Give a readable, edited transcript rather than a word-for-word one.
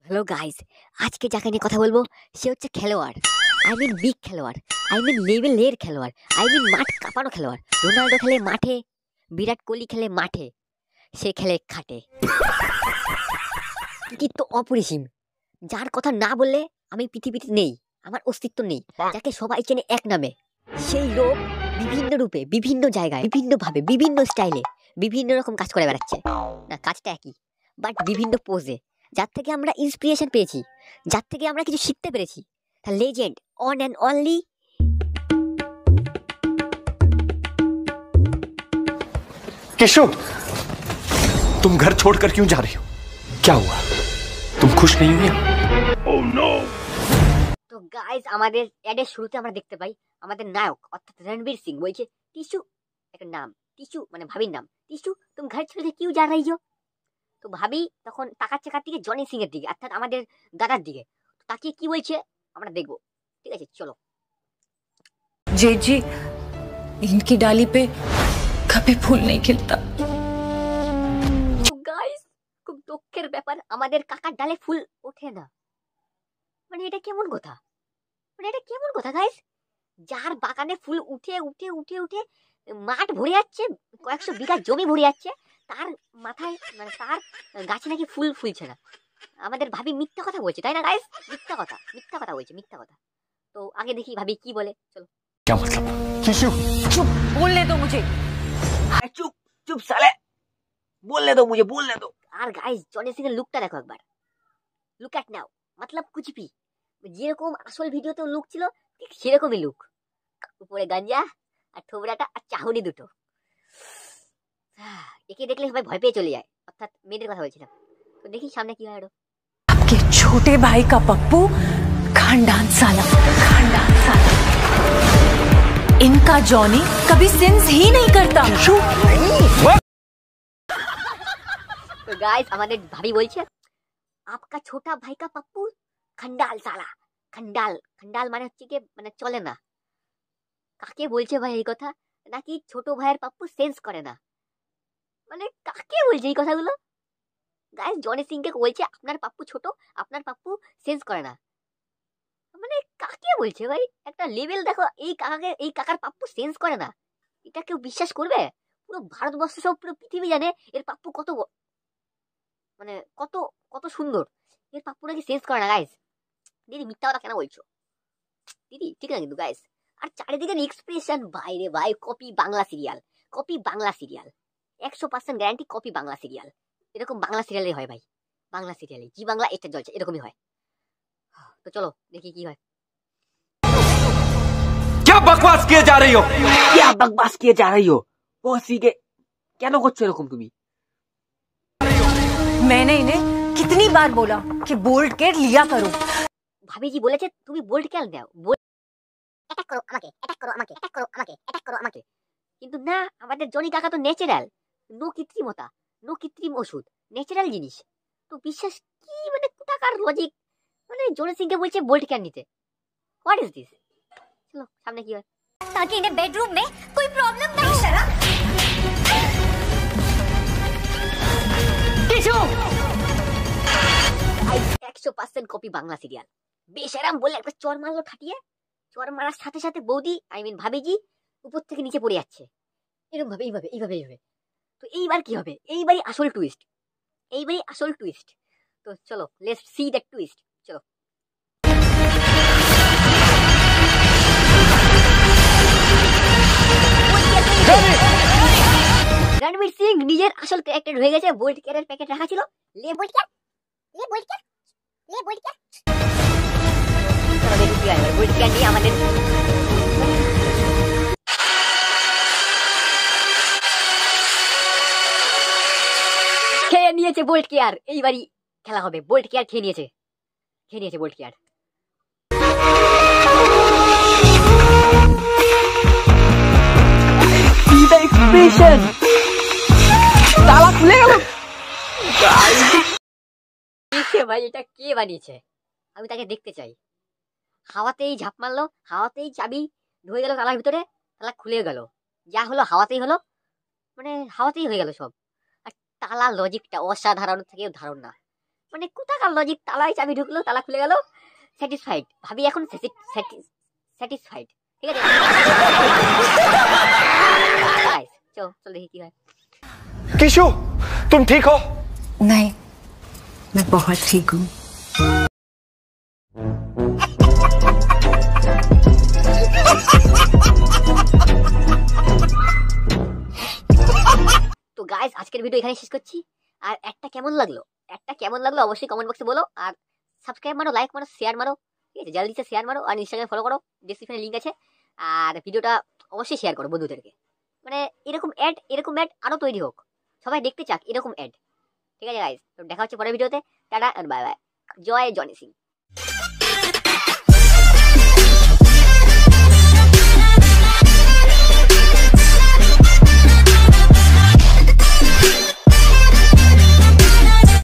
Hello guys, আজকে যাকে নিয়ে কথা বলবো সে হচ্ছে খেলোয়াড়। আই মিন বিগ খেলোয়াড়, আই মিন লেভেলের খেলোয়াড়, আই মিন মাঠ কাঁপানো খেলোয়াড়। রোনাল্ডো খেলে মাঠে, বিরাট কোহলি খেলে মাঠে, সে খেলে খাটে। কিন্তু অপরিসীম, যার কথা না বললে আমি পৃথিবীতে নেই, আমার অস্তিত্ব নেই, যাকে সবাই চেনে এক নামে। সেই লোক বিভিন্ন রূপে, বিভিন্ন জায়গায়, বিভিন্ন ভাবে, বিভিন্ন স্টাইলে, বিভিন্ন রকম কাজ করে বেড়াচ্ছে। না, কাজটা একই, বাট বিভিন্ন পোজে। যার থেকে আমরা ইন্সপিরেশন পেয়েছি, যার থেকে আমরা কিছু শিখতে পেরেছি, তার legend on and only Keshav, तुम घर छोड़कर क्यों जा रही हो? क्या हुआ? तुम खुश नहीं हो? Oh no! তো গাইস, আমাদের অ্যাডের শুরুতে আমরা দেখতে পাই আমাদের নায়ক অর্থাৎ রণবীর সিং বলছে টিসু, একটা নাম টিসু, মানে ভাবির নাম। টিসু, তুমি ঘর ছেড়ে কিউ যা রही हो? তো ভাবি তখন তাকাচ্ছে কার দিকে? জনি সিং এর দিকে, অর্থাৎ আমাদের দাদার দিকে। তাকিয়ে কি বলছে আমরা দেখবো, ঠিক আছে? চলো। जेठ जी, इनकी डाली पे कभी फूल नहीं खिलता। গাইস, খুব দুঃখের ব্যাপার, আমাদের কাকার ডালে ফুল ওঠে না। মানে এটা কেমন কথা? মানে এটা কেমন কথা গাইস? যার বাগানে ফুল উঠে উঠে উঠে উঠে মাঠ ভরে যাচ্ছে, কয়েকশো বিঘা জমি ভরে যাচ্ছে, তার মাথায় মানে তার গাছে নাকি ফুল ফুলছে না। আমাদের ভাবি মিথ্যা কথা বলছে, তাই না গাইস? মিথ্যা কথা, মিথ্যা কথা বলছে, মিথ্যা কথা। তো আগে দেখি ভাবি কি বলে, চলো। क्या मतलब? केशव, चुप, बोलने दो मुझे। चुप चुप साले, बोलने दो मुझे, बोलने दो। আর গাইস, জনি সিং এর লুকটা দেখো একবার, look at now, Matlab Kuch V. যেরকম আসল ভিডিওতে লুক ছিল ঠিক সেরকমই লুক, উপরে গাঞ্জা আর থোবরাটা আর চাহনি দুটো। একে দেখলে সবাই ভয় পেয়ে চলে যায়, অর্থাৎ মেয়েদের কথা বলছিলাম। তো দেখি সামনে কি হয় আরো। आपके छोटे भाई का पप्पू खानदान साला, खानदान साला। इनका जॉनी कभी सिंस ही नहीं करता। তো গাইস, আমাদের ভাবি বলছে আপকা ছোটা ভাই কা পাপ্পু খন্ডাল সালা। খন্ডাল, খন্ডাল মানে হচ্ছে কি, মানে চলে না। কাকে বলছে ভাই এই কথা? নাকি ছোট ভাইয়ের পাপ্পু সেন্স করে না? মানে কাকে বলছে এই কথাগুলো? গাইস, জনি সিং কে বলছে আপনার পাপ্পু ছোট, আপনার পাপ্পু সেন্স করে না। মানে কাকে বলছে ভাই? একটা লেভেল দেখো, এই কাকাকে, এই কাকার পাপ্পু সেন্স করে না, এটা কেউ বিশ্বাস করবে? পুরো ভারতবর্ষ সব, পুরো পৃথিবী জানে এর পাপ্পু কত মানে কত কত সুন্দর। এর পাপ্পু নাকি সেন্স করে না। গাইস, দিদি মিথ্যা কথা কেন বলছো দিদি? ঠিক না কিন্তু গাইস। আর চারিদিকে এক্সপ্রেশন, বাইরে ভাই copy Bangla serial, copy Bangla serial, 100% guarantee copy Bangla serial. এরকম বাংলা সিরিয়ালে হয় ভাই, বাংলা সিরিয়ালে জি বাংলা এটা জ্বলছে, এরকমই হয়। তো চলো দেখি কি হয়। क्या बकवास किए जा रही हो? क्या बकवास किए जा रही हो? बॉसी के কেন করছো এরকম তুমি? मैंने इन्हें कितनी बार बोला कि बोल्ड केयर लिया करो। ভাবিজি বলেছে তুমি বোল্ড কেন দাও, অ্যাটাক করো আমাকে, অ্যাটাক করো আমাকে, অ্যাটাক করো আমাকে, অ্যাটাক করো আমাকে। কিন্তু না, আমাদের জনি কাকা তো ন্যাচারাল, নো কৃত্রিমতা, নো কৃত্রিম ওষুধ, ন্যাচারাল জিনিস। তো বিশ্বাস কি, মানে কোথাকার লজিক? মানে জনি সিংকে বলছে বোল্ট কেন নিতে, হোয়াট ইজ দিস? চলো সামনে কি হয়। ताकि इन्हें बेडरूम में कोई प्रॉब्लम ना हो। शराब 100% কপি বাংলা সিরিয়াল। বেশারাম বলে একটা চর মারলো খাটিয়ে, চর মারার সাথে সাথে বৌদি, আই মিন ভাবিজি, উপর থেকে নিচে পড়ে যাচ্ছে এরকম ভাবে, এইভাবে এইভাবে এইভাবে। তো এইবার কি হবে? এইবারই আসল টুইস্ট, এইবারই আসল টুইস্ট। তো চলো লেটস সি দ্য টুইস্ট, চলো। রণবীর সিং নিজের আসল ক্যারেক্টার হয়ে গেছে। বোল্ট কেয়ারের প্যাকেট রাখা ছিল, লে বোল্ট কেয়ার, লে বোল্ট কেয়ার, লে বোল্ট কেয়ার। চলো দেখি কি হয়। বোল্ট কেয়ার নিয়ে আমাদের খেয়ে নিয়েছে বোল্ট কেয়ার। এইবারই খেলা হবে। বোল্ট কেয়ার খেয়ে নিয়েছে, খেয়ে নিয়েছে বোল্ট কেয়ার। এক্সপ্রেশন, তালা খুলে গেল। ভাই এটা কে বানিয়েছে? আমি তাকে দেখতে চাই। হাওয়াতেই ঝাঁপ মারলো, হাওয়াতেই চাবি ঢুকে গেল তালার ভিতরে, তালা খুলে গেল। যা হলো হাওয়াতেই হলো, মানে হাওয়াতেই হয়ে গেল সব। আর তালা লজিকটা অসাধারণ, থেকেও ধারণ না। মানে কোথাকার লজিক, তালায় চাবি ঢুকলো, তালা খুলে গেল, স্যাটিসফাইড। ভাবি এখন স্যাটিসফাইড। ঠিক আছে গাইস, চল দেখি কি হয়। किशु तुम ठीक हो? नहीं, मैं बहुत ठीक हूँ। তো গাইস আজকের ভিডিও এখানে শেষ করছি। আর একটা কেমন লাগলো অবশ্যই কমেন্ট বক্সে বলো। আর সাবস্ক্রাইব মারো, লাইক মারো, শেয়ার মারো, ঠিক আছে? জলদি সে শেয়ার মারো। আর ইনস্টাগ্রামে ফলো করো, ডেসক্রিপশনে লিংক আছে। আর ভিডিওটা অবশ্যই শেয়ার করো বন্ধুদেরকে। মানে এরকম অ্যাড আরো তৈরি হোক, সবাই দেখতে চাক এরকম অ্যাড। ঠিক আছে গাইস, তো দেখা হচ্ছে পরের ভিডিওতে। টাটা আর বাই বাই। জয় জনি সিং।